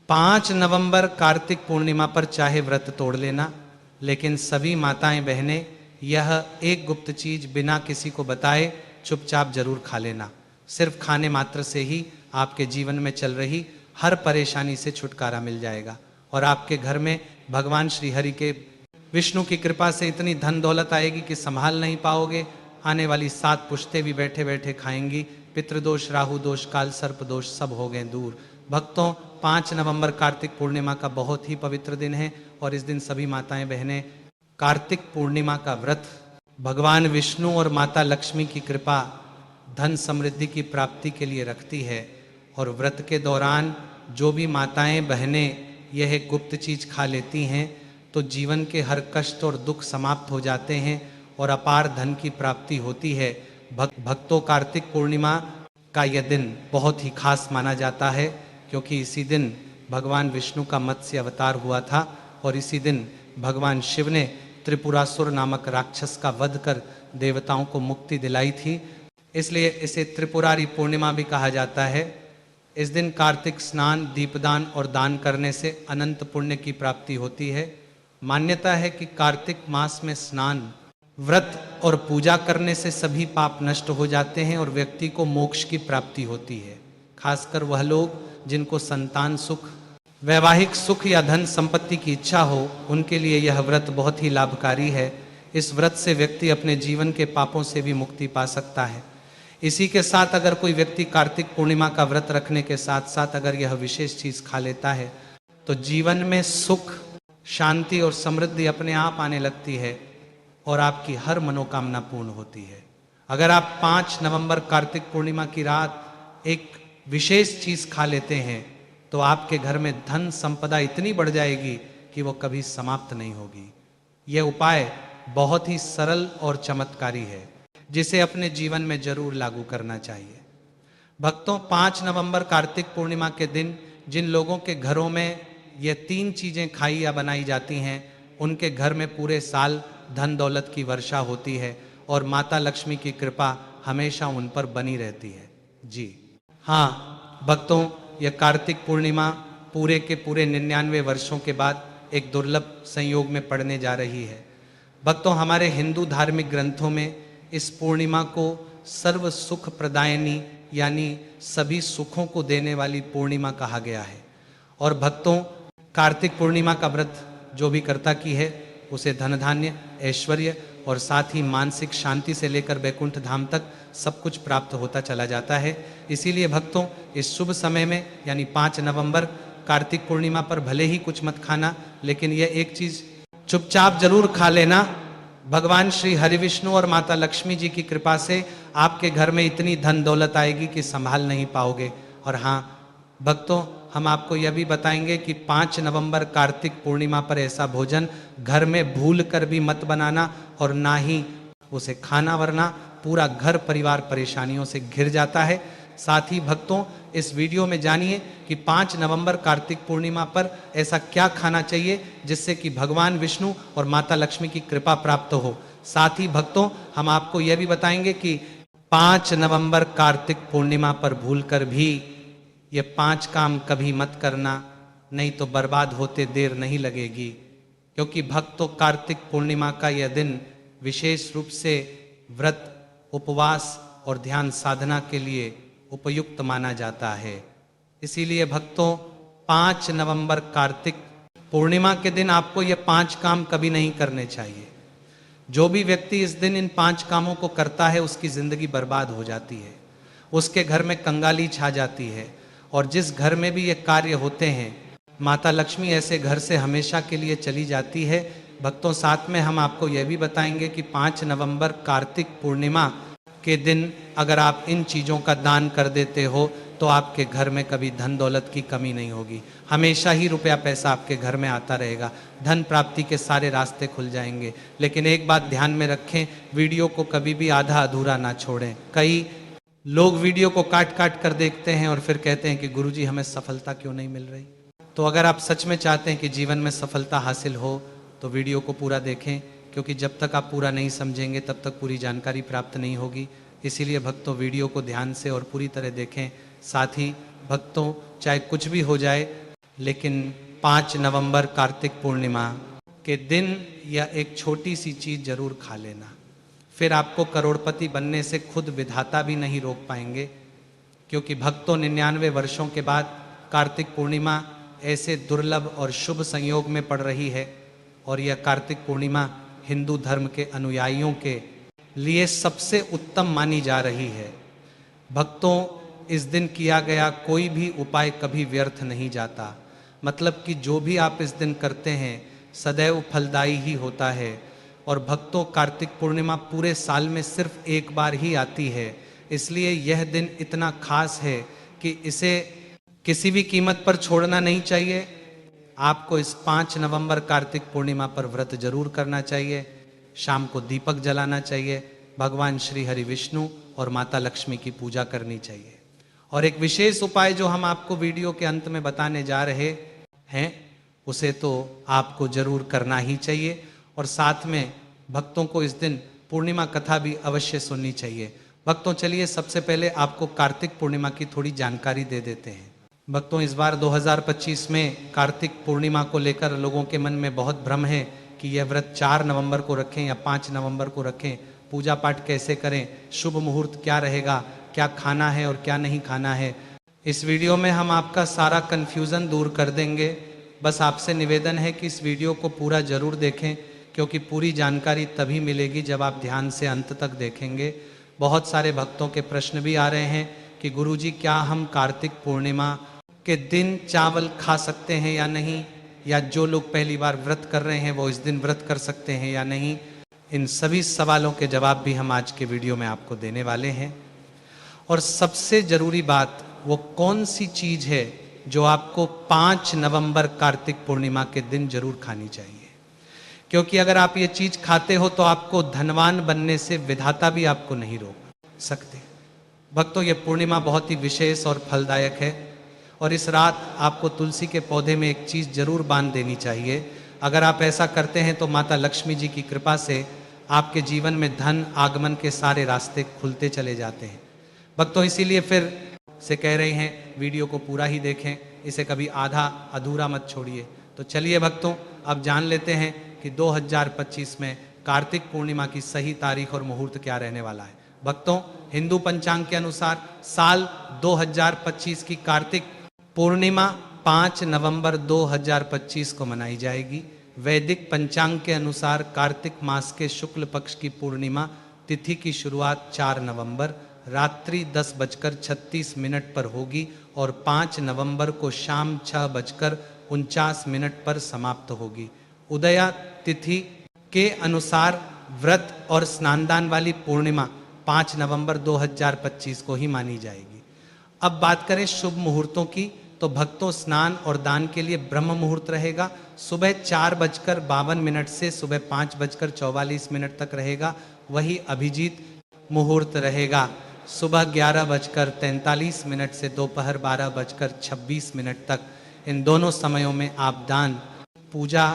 5 नवंबर कार्तिक पूर्णिमा पर चाहे व्रत तोड़ लेना, लेकिन सभी माताएं बहनें यह एक गुप्त चीज बिना किसी को बताए चुपचाप जरूर खा लेना। सिर्फ खाने मात्र से ही आपके जीवन में चल रही हर परेशानी से छुटकारा मिल जाएगा और आपके घर में भगवान श्री हरि के विष्णु की कृपा से इतनी धन दौलत आएगी कि संभाल नहीं पाओगे। आने वाली 7 पुश्तें भी बैठे बैठे खाएंगी। पितृदोष, राहु दोष, काल सर्प दोष सब हो गए दूर। भक्तों, 5 नवंबर कार्तिक पूर्णिमा का बहुत ही पवित्र दिन है और इस दिन सभी माताएं बहनें कार्तिक पूर्णिमा का व्रत भगवान विष्णु और माता लक्ष्मी की कृपा धन समृद्धि की प्राप्ति के लिए रखती है। और व्रत के दौरान जो भी माताएं बहनें यह एक गुप्त चीज खा लेती हैं तो जीवन के हर कष्ट और दुख समाप्त हो जाते हैं और अपार धन की प्राप्ति होती है। भक्तों, कार्तिक पूर्णिमा का यह दिन बहुत ही खास माना जाता है क्योंकि इसी दिन भगवान विष्णु का मत्स्य अवतार हुआ था और इसी दिन भगवान शिव ने त्रिपुरासुर नामक राक्षस का वध कर देवताओं को मुक्ति दिलाई थी। इसलिए इसे त्रिपुरारी पूर्णिमा भी कहा जाता है। इस दिन कार्तिक स्नान, दीपदान और दान करने से अनंत पुण्य की प्राप्ति होती है। मान्यता है कि कार्तिक मास में स्नान, व्रत और पूजा करने से सभी पाप नष्ट हो जाते हैं और व्यक्ति को मोक्ष की प्राप्ति होती है। खासकर वह लोग जिनको संतान सुख, वैवाहिक सुख या धन संपत्ति की इच्छा हो, उनके लिए यह व्रत बहुत ही लाभकारी है। इस व्रत से व्यक्ति अपने जीवन के पापों से भी मुक्ति पा सकता है। इसी के साथ अगर कोई व्यक्ति कार्तिक पूर्णिमा का व्रत रखने के साथ साथ अगर यह विशेष चीज खा लेता है तो जीवन में सुख, शांति और समृद्धि अपने आप आने लगती है और आपकी हर मनोकामना पूर्ण होती है। अगर आप 5 नवंबर कार्तिक पूर्णिमा की रात एक विशेष चीज खा लेते हैं तो आपके घर में धन संपदा इतनी बढ़ जाएगी कि वो कभी समाप्त नहीं होगी। यह उपाय बहुत ही सरल और चमत्कारी है जिसे अपने जीवन में जरूर लागू करना चाहिए। भक्तों, 5 नवंबर कार्तिक पूर्णिमा के दिन जिन लोगों के घरों में ये 3 चीजें खाई या बनाई जाती हैं उनके घर में पूरे साल धन दौलत की वर्षा होती है और माता लक्ष्मी की कृपा हमेशा उन पर बनी रहती है। जी हाँ भक्तों, यह कार्तिक पूर्णिमा पूरे के पूरे 99 वर्षों के बाद एक दुर्लभ संयोग में पड़ने जा रही है। भक्तों, हमारे हिंदू धार्मिक ग्रंथों में इस पूर्णिमा को सर्व सुख प्रदायनी यानी सभी सुखों को देने वाली पूर्णिमा कहा गया है। और भक्तों, कार्तिक पूर्णिमा का व्रत जो भी करता की है उसे धन धान्य, ऐश्वर्य और साथ ही मानसिक शांति से लेकर बैकुंठ धाम तक सब कुछ प्राप्त होता चला जाता है। इसीलिए भक्तों, इस शुभ समय में यानी 5 नवंबर कार्तिक पूर्णिमा पर भले ही कुछ मत खाना, लेकिन यह एक चीज चुपचाप जरूर खा लेना। भगवान श्री हरि विष्णु और माता लक्ष्मी जी की कृपा से आपके घर में इतनी धन दौलत आएगी कि संभाल नहीं पाओगे। और हाँ भक्तों, हम आपको यह भी बताएंगे कि 5 नवंबर कार्तिक पूर्णिमा पर ऐसा भोजन घर में भूल कर भी मत बनाना और ना ही उसे खाना, वरना पूरा घर परिवार परेशानियों से घिर जाता है। साथ ही भक्तों, इस वीडियो में जानिए कि 5 नवंबर कार्तिक पूर्णिमा पर ऐसा क्या खाना चाहिए जिससे कि भगवान विष्णु और माता लक्ष्मी की कृपा प्राप्त हो। साथ ही भक्तों, हम आपको यह भी बताएंगे कि 5 नवंबर कार्तिक पूर्णिमा पर भूलकर भी ये 5 काम कभी मत करना, नहीं तो बर्बाद होते देर नहीं लगेगी। क्योंकि भक्तों, कार्तिक पूर्णिमा का यह दिन विशेष रूप से व्रत, उपवास और ध्यान साधना के लिए उपयुक्त माना जाता है। इसीलिए भक्तों, 5 नवंबर कार्तिक पूर्णिमा के दिन आपको ये 5 काम कभी नहीं करने चाहिए। जो भी व्यक्ति इस दिन इन 5 कामों को करता है उसकी जिंदगी बर्बाद हो जाती है, उसके घर में कंगाली छा जाती है और जिस घर में भी ये कार्य होते हैं माता लक्ष्मी ऐसे घर से हमेशा के लिए चली जाती है। भक्तों, साथ में हम आपको यह भी बताएंगे कि 5 नवंबर कार्तिक पूर्णिमा के दिन अगर आप इन चीज़ों का दान कर देते हो तो आपके घर में कभी धन दौलत की कमी नहीं होगी। हमेशा ही रुपया पैसा आपके घर में आता रहेगा, धन प्राप्ति के सारे रास्ते खुल जाएंगे। लेकिन एक बात ध्यान में रखें, वीडियो को कभी भी आधा अधूरा ना छोड़ें। कई लोग वीडियो को काट काट कर देखते हैं और फिर कहते हैं कि गुरुजी हमें सफलता क्यों नहीं मिल रही। तो अगर आप सच में चाहते हैं कि जीवन में सफलता हासिल हो तो वीडियो को पूरा देखें, क्योंकि जब तक आप पूरा नहीं समझेंगे तब तक पूरी जानकारी प्राप्त नहीं होगी। इसीलिए भक्तों, वीडियो को ध्यान से और पूरी तरह देखें। साथ ही भक्तों, चाहे कुछ भी हो जाए, लेकिन 5 नवंबर कार्तिक पूर्णिमा के दिन यह एक छोटी सी चीज जरूर खा लेना। फिर आपको करोड़पति बनने से खुद विधाता भी नहीं रोक पाएंगे, क्योंकि भक्तों 99 वर्षों के बाद कार्तिक पूर्णिमा ऐसे दुर्लभ और शुभ संयोग में पड़ रही है, और यह कार्तिक पूर्णिमा हिंदू धर्म के अनुयायियों के लिए सबसे उत्तम मानी जा रही है। भक्तों, इस दिन किया गया कोई भी उपाय कभी व्यर्थ नहीं जाता। मतलब कि जो भी आप इस दिन करते हैं सदैव फलदायी ही होता है। और भक्तों, कार्तिक पूर्णिमा पूरे साल में सिर्फ एक बार ही आती है, इसलिए यह दिन इतना खास है कि इसे किसी भी कीमत पर छोड़ना नहीं चाहिए। आपको इस 5 नवंबर कार्तिक पूर्णिमा पर व्रत जरूर करना चाहिए। शाम को दीपक जलाना चाहिए, भगवान श्री हरि विष्णु और माता लक्ष्मी की पूजा करनी चाहिए। और एक विशेष उपाय जो हम आपको वीडियो के अंत में बताने जा रहे हैं, उसे तो आपको जरूर करना ही चाहिए। और साथ में भक्तों को इस दिन पूर्णिमा कथा भी अवश्य सुननी चाहिए। भक्तों, चलिए सबसे पहले आपको कार्तिक पूर्णिमा की थोड़ी जानकारी दे देते हैं। भक्तों, इस बार 2025 में कार्तिक पूर्णिमा को लेकर लोगों के मन में बहुत भ्रम है कि यह व्रत 4 नवंबर को रखें या 5 नवंबर को रखें, पूजा पाठ कैसे करें, शुभ मुहूर्त क्या रहेगा, क्या खाना है और क्या नहीं खाना है। इस वीडियो में हम आपका सारा कन्फ्यूज़न दूर कर देंगे। बस आपसे निवेदन है कि इस वीडियो को पूरा जरूर देखें, क्योंकि पूरी जानकारी तभी मिलेगी जब आप ध्यान से अंत तक देखेंगे। बहुत सारे भक्तों के प्रश्न भी आ रहे हैं कि गुरुजी, क्या हम कार्तिक पूर्णिमा के दिन चावल खा सकते हैं या नहीं, या जो लोग पहली बार व्रत कर रहे हैं वो इस दिन व्रत कर सकते हैं या नहीं। इन सभी सवालों के जवाब भी हम आज के वीडियो में आपको देने वाले हैं। और सबसे जरूरी बात, वो कौन सी चीज है जो आपको 5 नवंबर कार्तिक पूर्णिमा के दिन जरूर खानी चाहिए, क्योंकि अगर आप ये चीज खाते हो तो आपको धनवान बनने से विधाता भी आपको नहीं रोक सकते। भक्तों, ये पूर्णिमा बहुत ही विशेष और फलदायक है, और इस रात आपको तुलसी के पौधे में एक चीज जरूर बांध देनी चाहिए। अगर आप ऐसा करते हैं तो माता लक्ष्मी जी की कृपा से आपके जीवन में धन आगमन के सारे रास्ते खुलते चले जाते हैं। भक्तों, इसीलिए फिर से कह रहे हैं वीडियो को पूरा ही देखें, इसे कभी आधा अधूरा मत छोड़िए। तो चलिए भक्तों, अब जान लेते हैं कि 2025 में कार्तिक पूर्णिमा की सही तारीख और मुहूर्त क्या रहने वाला है। भक्तों, हिंदू पंचांग के अनुसार साल 2025 की कार्तिक पूर्णिमा 5 नवंबर 2025 को मनाई जाएगी। वैदिक पंचांग के अनुसार कार्तिक मास के शुक्ल पक्ष की पूर्णिमा तिथि की शुरुआत 4 नवंबर रात्रि 10:36 पर होगी और 5 नवंबर को शाम 6:49 पर समाप्त होगी। उदया तिथि के अनुसार व्रत और स्नानदान वाली पूर्णिमा 5 नवंबर 2025 को ही मानी जाएगी। अब बात करें शुभ मुहूर्तों की, तो भक्तों, स्नान और दान के लिए ब्रह्म मुहूर्त रहेगा। सुबह 4:52 से सुबह 5:44 तक रहेगा। वही अभिजीत मुहूर्त रहेगा सुबह 11:43 से दोपहर 12:26 तक। इन दोनों समयों में आप दान, पूजा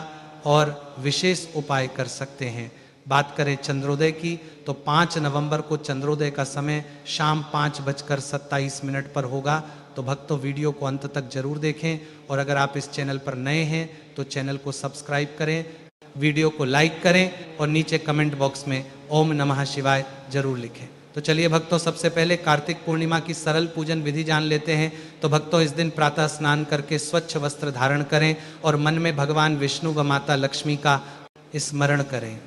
और विशेष उपाय कर सकते हैं। बात करें चंद्रोदय की, तो 5 नवंबर को चंद्रोदय का समय शाम 5:27 पर होगा। तो भक्तों, वीडियो को अंत तक जरूर देखें, और अगर आप इस चैनल पर नए हैं तो चैनल को सब्सक्राइब करें, वीडियो को लाइक करें और नीचे कमेंट बॉक्स में ओम नमः शिवाय जरूर लिखें। तो चलिए भक्तों, सबसे पहले कार्तिक पूर्णिमा की सरल पूजन विधि जान लेते हैं। तो भक्तों, इस दिन प्रातः स्नान करके स्वच्छ वस्त्र धारण करें और मन में भगवान विष्णु व माता लक्ष्मी का स्मरण करें।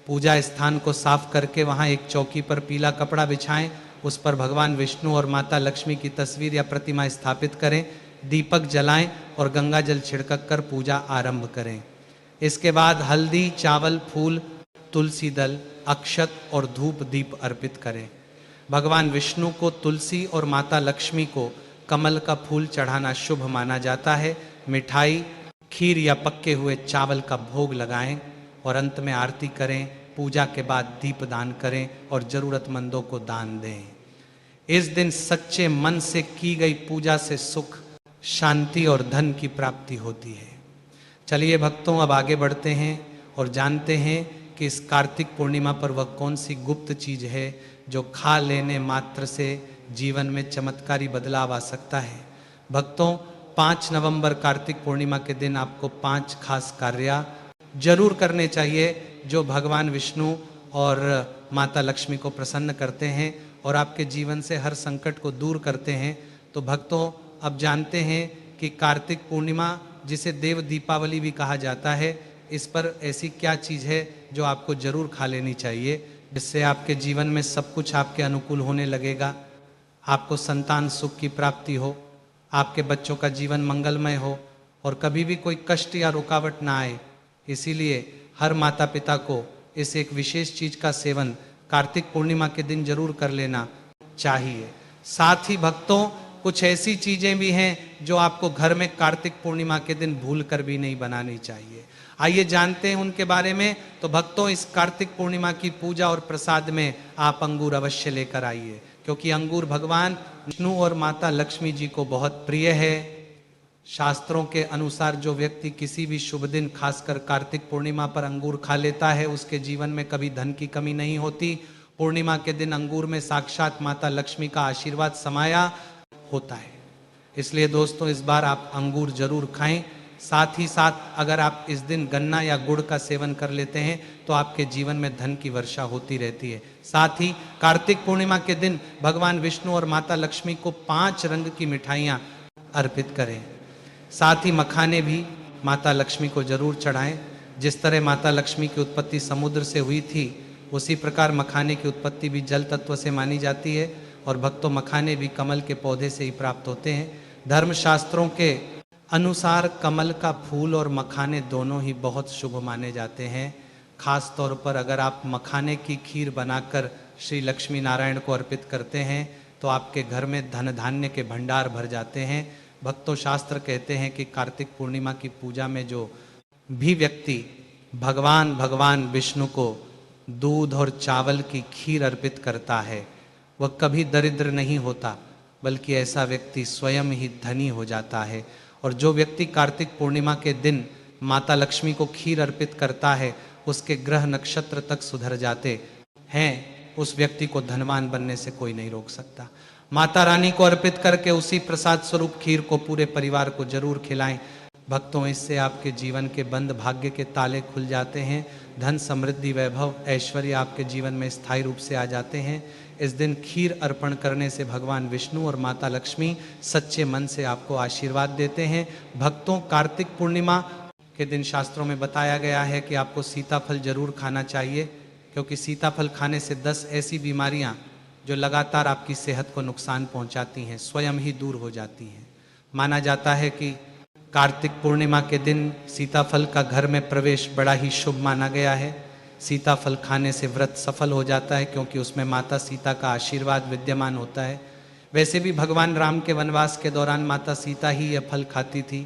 पूजा स्थान को साफ करके वहाँ एक चौकी पर पीला कपड़ा बिछाएं, उस पर भगवान विष्णु और माता लक्ष्मी की तस्वीर या प्रतिमा स्थापित करें, दीपक जलाएं और गंगा जल छिड़क कर पूजा आरंभ करें। इसके बाद हल्दी, चावल, फूल, तुलसी दल, अक्षत और धूप दीप अर्पित करें। भगवान विष्णु को तुलसी और माता लक्ष्मी को कमल का फूल चढ़ाना शुभ माना जाता है। मिठाई, खीर या पके हुए चावल का भोग लगाएं और अंत में आरती करें। पूजा के बाद दीप दान करें और जरूरतमंदों को दान दें। इस दिन सच्चे मन से की गई पूजा से सुख, शांति और धन की प्राप्ति होती है। चलिए भक्तों, अब आगे बढ़ते हैं और जानते हैं कि इस कार्तिक पूर्णिमा पर वह कौन सी गुप्त चीज है जो खा लेने मात्र से जीवन में चमत्कारी बदलाव आ सकता है। भक्तों, 5 नवंबर कार्तिक पूर्णिमा के दिन आपको 5 खास कार्य जरूर करने चाहिए जो भगवान विष्णु और माता लक्ष्मी को प्रसन्न करते हैं और आपके जीवन से हर संकट को दूर करते हैं। तो भक्तों, अब जानते हैं कि कार्तिक पूर्णिमा, जिसे देव दीपावली भी कहा जाता है, इस पर ऐसी क्या चीज़ है जो आपको जरूर खा लेनी चाहिए, जिससे आपके जीवन में सब कुछ आपके अनुकूल होने लगेगा, आपको संतान सुख की प्राप्ति हो, आपके बच्चों का जीवन मंगलमय हो और कभी भी कोई कष्ट या रुकावट ना आए। इसीलिए हर माता पिता को इस एक विशेष चीज का सेवन कार्तिक पूर्णिमा के दिन जरूर कर लेना चाहिए। साथ ही भक्तों, कुछ ऐसी चीजें भी हैं जो आपको घर में कार्तिक पूर्णिमा के दिन भूल कर भी नहीं बनानी चाहिए। आइए जानते हैं उनके बारे में। तो भक्तों, इस कार्तिक पूर्णिमा की पूजा और प्रसाद में आप अंगूर अवश्य लेकर आइए, क्योंकि अंगूर भगवान विष्णु और माता लक्ष्मी जी को बहुत प्रिय है। शास्त्रों के अनुसार जो व्यक्ति किसी भी शुभ दिन, खासकर कार्तिक पूर्णिमा पर अंगूर खा लेता है, उसके जीवन में कभी धन की कमी नहीं होती। पूर्णिमा के दिन अंगूर में साक्षात माता लक्ष्मी का आशीर्वाद समाया होता है। इसलिए दोस्तों, इस बार आप अंगूर जरूर खाएं। साथ ही साथ अगर आप इस दिन गन्ना या गुड़ का सेवन कर लेते हैं तो आपके जीवन में धन की वर्षा होती रहती है। साथ ही कार्तिक पूर्णिमा के दिन भगवान विष्णु और माता लक्ष्मी को 5 रंग की मिठाइयाँ अर्पित करें। साथ ही मखाने भी माता लक्ष्मी को जरूर चढ़ाएं। जिस तरह माता लक्ष्मी की उत्पत्ति समुद्र से हुई थी, उसी प्रकार मखाने की उत्पत्ति भी जल तत्व से मानी जाती है। और भक्तों, मखाने भी कमल के पौधे से ही प्राप्त होते हैं। धर्मशास्त्रों के अनुसार कमल का फूल और मखाने दोनों ही बहुत शुभ माने जाते हैं। खास तौर पर अगर आप मखाने की खीर बनाकर श्री लक्ष्मी नारायण को अर्पित करते हैं तो आपके घर में धन धान्य के भंडार भर जाते हैं। भक्तों, शास्त्र कहते हैं कि कार्तिक पूर्णिमा की पूजा में जो भी व्यक्ति भगवान विष्णु को दूध और चावल की खीर अर्पित करता है, वह कभी दरिद्र नहीं होता, बल्कि ऐसा व्यक्ति स्वयं ही धनी हो जाता है। और जो व्यक्ति कार्तिक पूर्णिमा के दिन माता लक्ष्मी को खीर अर्पित करता है, उसके ग्रह नक्षत्र तक सुधर जाते हैं। उस व्यक्ति को धनवान बनने से कोई नहीं रोक सकता। माता रानी को अर्पित करके उसी प्रसाद स्वरूप खीर को पूरे परिवार को जरूर खिलाएं। भक्तों, इससे आपके जीवन के बंद भाग्य के ताले खुल जाते हैं। धन, समृद्धि, वैभव, ऐश्वर्य आपके जीवन में स्थायी रूप से आ जाते हैं। इस दिन खीर अर्पण करने से भगवान विष्णु और माता लक्ष्मी सच्चे मन से आपको आशीर्वाद देते हैं। भक्तों, कार्तिक पूर्णिमा के दिन शास्त्रों में बताया गया है कि आपको सीताफल जरूर खाना चाहिए, क्योंकि सीताफल खाने से 10 ऐसी बीमारियां जो लगातार आपकी सेहत को नुकसान पहुंचाती हैं, स्वयं ही दूर हो जाती हैं। माना जाता है कि कार्तिक पूर्णिमा के दिन सीताफल का घर में प्रवेश बड़ा ही शुभ माना गया है। सीताफल खाने से व्रत सफल हो जाता है, क्योंकि उसमें माता सीता का आशीर्वाद विद्यमान होता है। वैसे भी भगवान राम के वनवास के दौरान माता सीता ही यह फल खाती थी।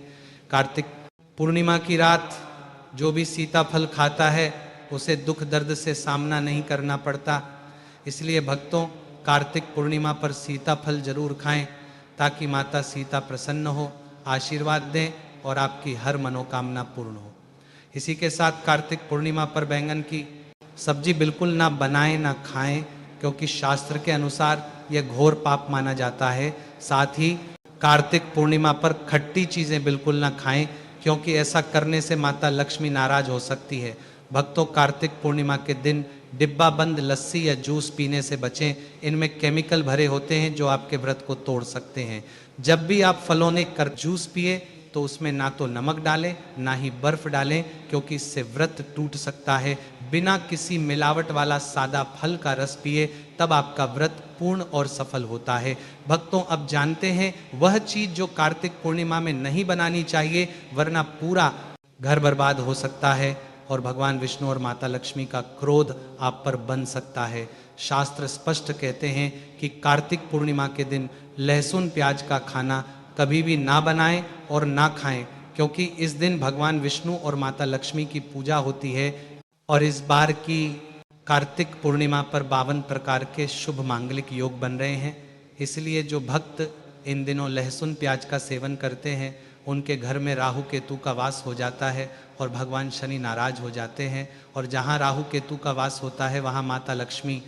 कार्तिक पूर्णिमा की रात जो भी सीताफल खाता है, उसे दुख दर्द से सामना नहीं करना पड़ता। इसलिए भक्तों, कार्तिक पूर्णिमा पर सीताफल जरूर खाएं, ताकि माता सीता प्रसन्न हो, आशीर्वाद दें और आपकी हर मनोकामना पूर्ण हो। इसी के साथ कार्तिक पूर्णिमा पर बैंगन की सब्जी बिल्कुल ना बनाएं ना खाएं, क्योंकि शास्त्र के अनुसार यह घोर पाप माना जाता है। साथ ही कार्तिक पूर्णिमा पर खट्टी चीज़ें बिल्कुल ना खाएं, क्योंकि ऐसा करने से माता लक्ष्मी नाराज हो सकती है। भक्तों, कार्तिक पूर्णिमा के दिन डिब्बा बंद लस्सी या जूस पीने से बचें। इनमें केमिकल भरे होते हैं जो आपके व्रत को तोड़ सकते हैं। जब भी आप फलों कर जूस पिए तो उसमें ना तो नमक डालें ना ही बर्फ डालें, क्योंकि इससे व्रत टूट सकता है। बिना किसी मिलावट वाला सादा फल का रस पिए, तब आपका व्रत पूर्ण और सफल होता है। भक्तों, अब जानते हैं वह चीज जो कार्तिक पूर्णिमा में नहीं बनानी चाहिए, वरना पूरा घर बर्बाद हो सकता है और भगवान विष्णु और माता लक्ष्मी का क्रोध आप पर बन सकता है। शास्त्र स्पष्ट कहते हैं कि कार्तिक पूर्णिमा के दिन लहसुन प्याज का खाना कभी भी ना बनाएं और ना खाएं, क्योंकि इस दिन भगवान विष्णु और माता लक्ष्मी की पूजा होती है। और इस बार की कार्तिक पूर्णिमा पर 52 प्रकार के शुभ मांगलिक योग बन रहे हैं। इसलिए जो भक्त इन दिनों लहसुन प्याज का सेवन करते हैं, उनके घर में राहु केतु का वास हो जाता है और भगवान शनि नाराज हो जाते हैं। और जहाँ राहु केतु का वास होता है, वहाँ माता लक्ष्मी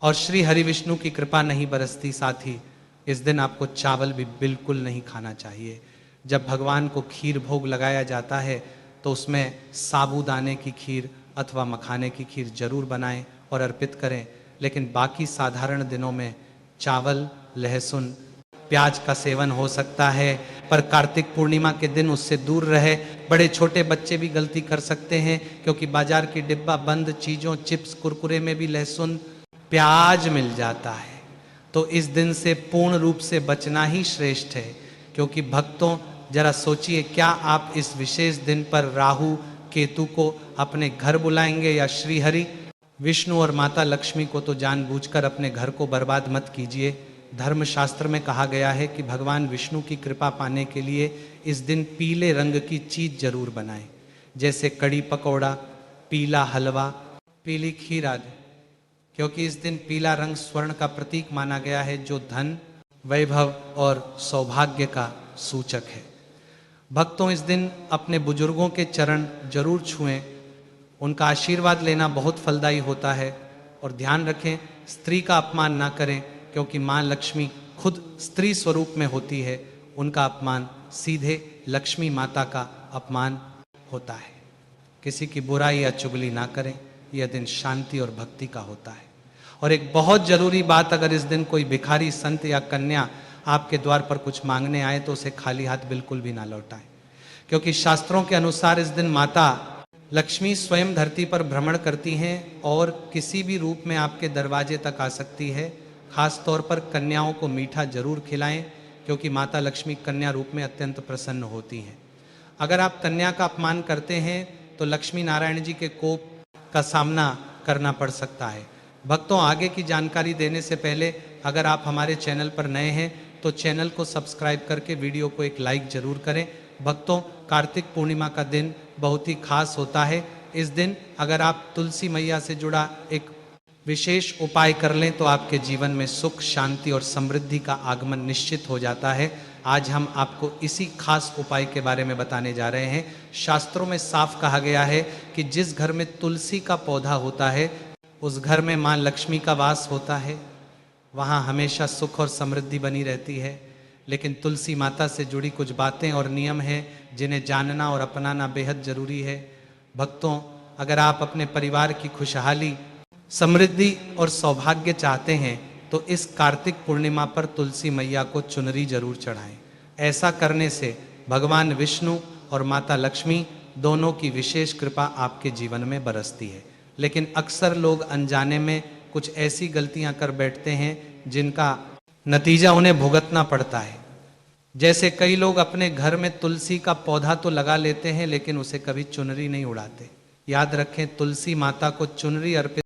और श्री हरि विष्णु की कृपा नहीं बरसती। साथ ही इस दिन आपको चावल भी बिल्कुल नहीं खाना चाहिए। जब भगवान को खीर भोग लगाया जाता है तो उसमें साबूदाने की खीर अथवा मखाने की खीर जरूर बनाएं और अर्पित करें। लेकिन बाकी साधारण दिनों में चावल, लहसुन, प्याज का सेवन हो सकता है, पर कार्तिक पूर्णिमा के दिन उससे दूर रहे। बड़े छोटे बच्चे भी गलती कर सकते हैं, क्योंकि बाजार की डिब्बा बंद चीज़ों, चिप्स, कुरकुरे में भी लहसुन, प्याज मिल जाता है। तो इस दिन से पूर्ण रूप से बचना ही श्रेष्ठ है। क्योंकि भक्तों, जरा सोचिए, क्या आप इस विशेष दिन पर राहु केतु को अपने घर बुलाएंगे या श्रीहरि? विष्णु और माता लक्ष्मी को तो जानबूझकर अपने घर को बर्बाद मत कीजिए। धर्मशास्त्र में कहा गया है कि भगवान विष्णु की कृपा पाने के लिए इस दिन पीले रंग की चीज जरूर बनाएं, जैसे कड़ी पकौड़ा, पीला हलवा, पीली खीर आदि। क्योंकि इस दिन पीला रंग स्वर्ण का प्रतीक माना गया है, जो धन, वैभव और सौभाग्य का सूचक है। भक्तों, इस दिन अपने बुजुर्गों के चरण जरूर छुएं, उनका आशीर्वाद लेना बहुत फलदायी होता है। और ध्यान रखें, स्त्री का अपमान ना करें, क्योंकि माँ लक्ष्मी खुद स्त्री स्वरूप में होती है। उनका अपमान सीधे लक्ष्मी माता का अपमान होता है। किसी की बुराई या चुगली ना करें, यह दिन शांति और भक्ति का होता है। और एक बहुत जरूरी बात, अगर इस दिन कोई भिखारी, संत या कन्या आपके द्वार पर कुछ मांगने आए तो उसे खाली हाथ बिल्कुल भी ना लौटाएं। क्योंकि शास्त्रों के अनुसार इस दिन माता लक्ष्मी स्वयं धरती पर भ्रमण करती हैं और किसी भी रूप में आपके दरवाजे तक आ सकती है। खास तौर पर कन्याओं को मीठा जरूर खिलाएं, क्योंकि माता लक्ष्मी कन्या रूप में अत्यंत प्रसन्न होती हैं। अगर आप कन्या का अपमान करते हैं तो लक्ष्मी नारायण जी के कोप का सामना करना पड़ सकता है। भक्तों, आगे की जानकारी देने से पहले अगर आप हमारे चैनल पर नए हैं तो चैनल को सब्सक्राइब करके वीडियो को एक लाइक जरूर करें। भक्तों, कार्तिक पूर्णिमा का दिन बहुत ही खास होता है। इस दिन अगर आप तुलसी मैया से जुड़ा एक विशेष उपाय कर लें तो आपके जीवन में सुख, शांति और समृद्धि का आगमन निश्चित हो जाता है। आज हम आपको इसी खास उपाय के बारे में बताने जा रहे हैं। शास्त्रों में साफ कहा गया है कि जिस घर में तुलसी का पौधा होता है उस घर में माँ लक्ष्मी का वास होता है, वहाँ हमेशा सुख और समृद्धि बनी रहती है। लेकिन तुलसी माता से जुड़ी कुछ बातें और नियम हैं जिन्हें जानना और अपनाना बेहद जरूरी है। भक्तों, अगर आप अपने परिवार की खुशहाली, समृद्धि और सौभाग्य चाहते हैं तो इस कार्तिक पूर्णिमा पर तुलसी मैया को चुनरी जरूर चढ़ाएं। ऐसा करने से भगवान विष्णु और माता लक्ष्मी दोनों की विशेष कृपा आपके जीवन में बरसती है। लेकिन अक्सर लोग अनजाने में कुछ ऐसी गलतियां कर बैठते हैं जिनका नतीजा उन्हें भुगतना पड़ता है। जैसे कई लोग अपने घर में तुलसी का पौधा तो लगा लेते हैं लेकिन उसे कभी चुनरी नहीं उड़ाते। याद रखें, तुलसी माता को चुनरी अर्पित